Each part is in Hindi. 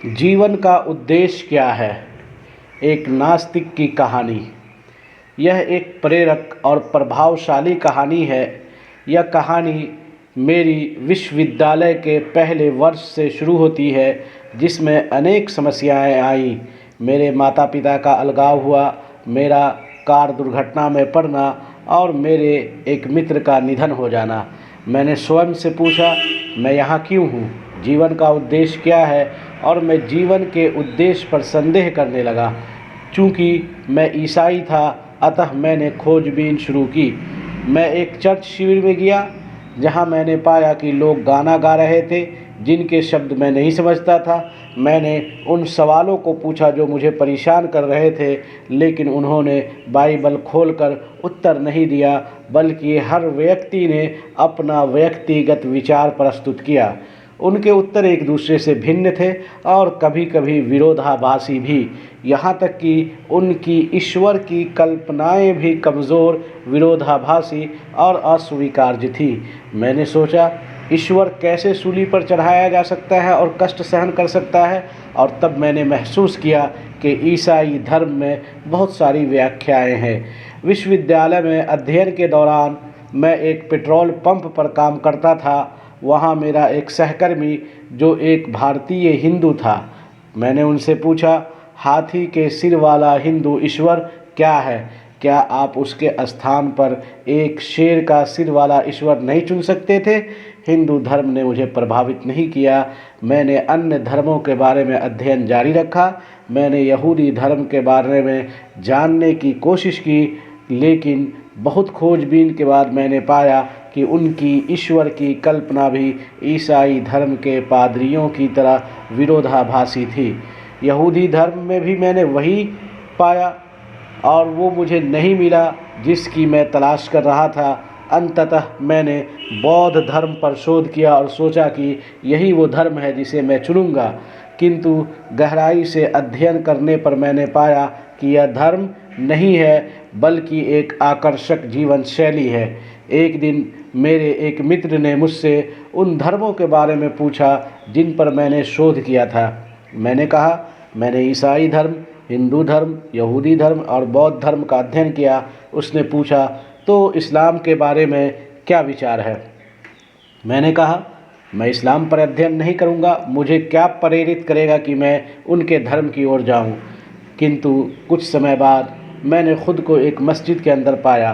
जीवन का उद्देश्य क्या है? एक नास्तिक की कहानी। यह एक प्रेरक और प्रभावशाली कहानी है। यह कहानी मेरी विश्वविद्यालय के पहले वर्ष से शुरू होती है, जिसमें अनेक समस्याएं आईं। मेरे माता पिता का अलगाव हुआ, मेरा कार दुर्घटना में पड़ना और मेरे एक मित्र का निधन हो जाना। मैंने स्वयं से पूछा, मैं यहाँ क्यों हूँ? जीवन का उद्देश्य क्या है? और मैं जीवन के उद्देश्य पर संदेह करने लगा। चूँकि मैं ईसाई था, अतः मैंने खोजबीन शुरू की। मैं एक चर्च शिविर में गया, जहाँ मैंने पाया कि लोग गाना गा रहे थे, जिनके शब्द मैं नहीं समझता था। मैंने उन सवालों को पूछा जो मुझे परेशान कर रहे थे, लेकिन उन्होंने बाइबल खोलकर उत्तर नहीं दिया, बल्कि हर व्यक्ति ने अपना व्यक्तिगत विचार प्रस्तुत किया। उनके उत्तर एक दूसरे से भिन्न थे और कभी कभी विरोधाभासी भी। यहाँ तक कि उनकी ईश्वर की कल्पनाएं भी कमज़ोर, विरोधाभासी और अस्वीकार्य थी। मैंने सोचा, ईश्वर कैसे सूली पर चढ़ाया जा सकता है और कष्ट सहन कर सकता है? और तब मैंने महसूस किया कि ईसाई धर्म में बहुत सारी व्याख्याएं हैं। विश्वविद्यालय में अध्ययन के दौरान मैं एक पेट्रोल पंप पर काम करता था। वहाँ मेरा एक सहकर्मी, जो एक भारतीय हिंदू था। मैंने उनसे पूछा, हाथी के सिर वाला हिंदू ईश्वर क्या है? क्या आप उसके स्थान पर एक शेर का सिर वाला ईश्वर नहीं चुन सकते थे? हिंदू धर्म ने मुझे प्रभावित नहीं किया। मैंने अन्य धर्मों के बारे में अध्ययन जारी रखा। मैंने यहूदी धर्म के बारे में जानने की कोशिश की, लेकिन बहुत खोजबीन के बाद मैंने पाया कि उनकी ईश्वर की कल्पना भी ईसाई धर्म के पादरियों की तरह विरोधाभासी थी। यहूदी धर्म में भी मैंने वही पाया और वो मुझे नहीं मिला जिसकी मैं तलाश कर रहा था। अंततः मैंने बौद्ध धर्म पर शोध किया और सोचा कि यही वो धर्म है जिसे मैं चुनूंगा। किंतु गहराई से अध्ययन करने पर मैंने पाया कि यह धर्म नहीं है, बल्कि एक आकर्षक जीवन शैली है। एक दिन मेरे एक मित्र ने मुझसे उन धर्मों के बारे में पूछा जिन पर मैंने शोध किया था। मैंने कहा, मैंने ईसाई धर्म, हिंदू धर्म, यहूदी धर्म और बौद्ध धर्म का अध्ययन किया। उसने पूछा, तो इस्लाम के बारे में क्या विचार है? मैंने कहा, मैं इस्लाम पर अध्ययन नहीं करूँगा। मुझे क्या प्रेरित करेगा कि मैं उनके धर्म की ओर जाऊँ? किंतु कुछ समय बाद मैंने खुद को एक मस्जिद के अंदर पाया।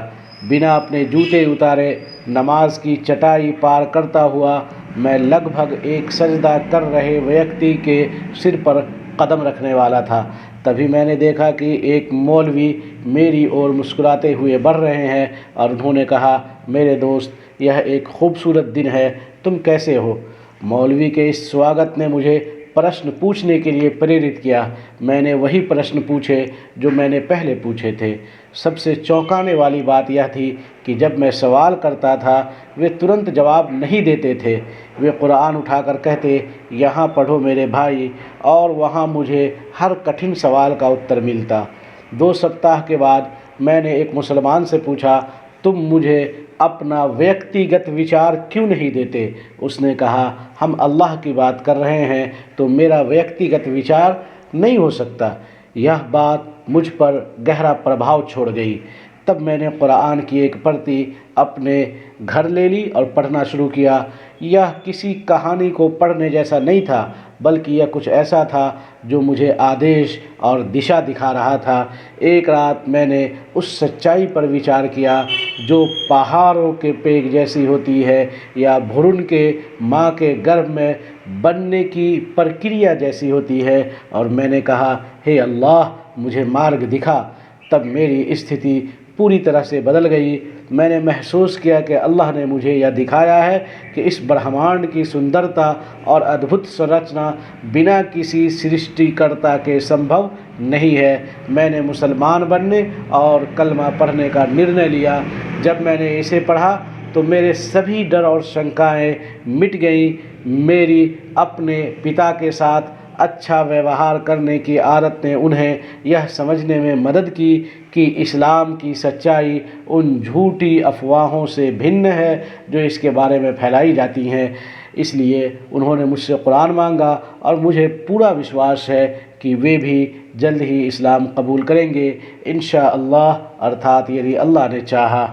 बिना अपने जूते उतारे नमाज की चटाई पार करता हुआ मैं लगभग एक सजदा कर रहे व्यक्ति के सिर पर कदम रखने वाला था। तभी मैंने देखा कि एक मौलवी मेरी ओर मुस्कुराते हुए बढ़ रहे हैं और उन्होंने कहा, मेरे दोस्त, यह एक खूबसूरत दिन है, तुम कैसे हो? मौलवी के इस स्वागत ने मुझे प्रश्न पूछने के लिए प्रेरित किया। मैंने वही प्रश्न पूछे जो मैंने पहले पूछे थे। सबसे चौंकाने वाली बात यह थी कि जब मैं सवाल करता था, वे तुरंत जवाब नहीं देते थे। वे कुरान उठाकर कहते, यहाँ पढ़ो मेरे भाई, और वहाँ मुझे हर कठिन सवाल का उत्तर मिलता। 2 सप्ताह के बाद मैंने एक मुसलमान से पूछा, तुम मुझे अपना व्यक्तिगत विचार क्यों नहीं देते? उसने कहा, हम अल्लाह की बात कर रहे हैं, तो मेरा व्यक्तिगत विचार नहीं हो सकता। यह बात मुझ पर गहरा प्रभाव छोड़ गई। तब मैंने कुरान की एक प्रति अपने घर ले ली और पढ़ना शुरू किया। यह किसी कहानी को पढ़ने जैसा नहीं था, बल्कि यह कुछ ऐसा था जो मुझे आदेश और दिशा दिखा रहा था। एक रात मैंने उस सच्चाई पर विचार किया जो पहाड़ों के पेग जैसी होती है, या भ्रूण के माँ के गर्भ में बनने की प्रक्रिया जैसी होती है, और मैंने कहा, हे अल्लाह, मुझे मार्ग दिखा। तब मेरी स्थिति पूरी तरह से बदल गई। मैंने महसूस किया कि अल्लाह ने मुझे यह दिखाया है कि इस ब्रह्मांड की सुंदरता और अद्भुत संरचना बिना किसी सृष्टिकर्ता के संभव नहीं है। मैंने मुसलमान बनने और कलमा पढ़ने का निर्णय लिया। जब मैंने इसे पढ़ा तो मेरे सभी डर और शंकाएं मिट गईं। मेरी अपने पिता के साथ अच्छा व्यवहार करने की आदत ने उन्हें यह समझने में मदद की कि इस्लाम की सच्चाई उन झूठी अफवाहों से भिन्न है जो इसके बारे में फैलाई जाती हैं। इसलिए उन्होंने मुझसे कुरान मांगा और मुझे पूरा विश्वास है कि वे भी जल्द ही इस्लाम कबूल करेंगे इंशाअल्लाह, अर्थात यदि अल्लाह ने चाहा।